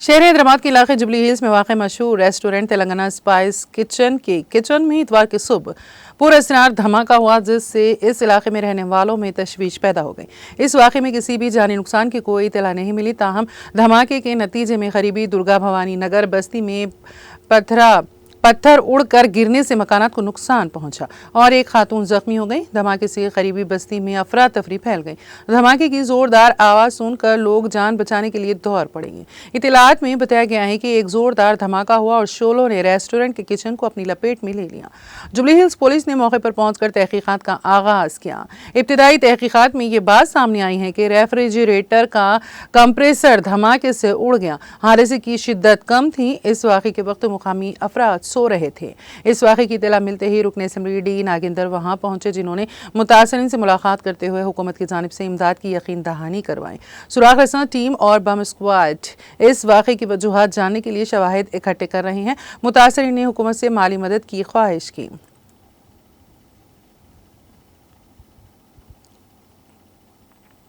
शहर हैदराबाद के इलाके जुबली हिल्स में वाक़ मशहूर रेस्टोरेंट तेलंगाना स्पाइस किचन के किचन में इतवार की सुबह पुरअसरार धमाका हुआ, जिससे इस इलाके में रहने वालों में तशवीश पैदा हो गई। इस वाक़े में किसी भी जानी नुकसान की कोई इत्तला नहीं मिली, ताहम धमाके के नतीजे में करीबी दुर्गा भवानी नगर बस्ती में पत्थर उड़कर गिरने से मकानात को नुकसान पहुंचा और एक खातून जख्मी हो गई। धमाके से करीबी बस्ती में अफरा तफरी फैल गई। धमाके की जोरदार आवाज़ सुनकर लोग जान बचाने के लिए दौड़ पड़े। इत्तलात में बताया गया है कि एक जोरदार धमाका हुआ और शोलों ने रेस्टोरेंट के किचन को अपनी लपेट में ले लिया। जुबली हिल्स पुलिस ने मौके पर पहुंचकर तहकीकात का आगाज किया। इब्तिदाई तहकीकात में ये बात सामने आई है कि रेफ्रिजरेटर का कंप्रेसर धमाके से उड़ गया। हादसे की शिद्दत कम थी। इस वाक़े के वक्त मुकामी अफराद सो रहे थे। इस वाक़े की इत्तला मिलते ही रुकन असम्बली डी नागेंद्र वहां पहुंचे, जिन्होंने मुतासरीन से मुलाकात करते हुए हुकूमत की जानिब से इमदाद की यकीन दहानी करवाई। सुराग रसां टीम और बम स्क्वाड इस वाक़े की वजूहात जानने के लिए शवाहिद इकट्ठे कर रहे हैं। मुतासरीन ने हुकूमत से माली मदद की ख्वाहिश की।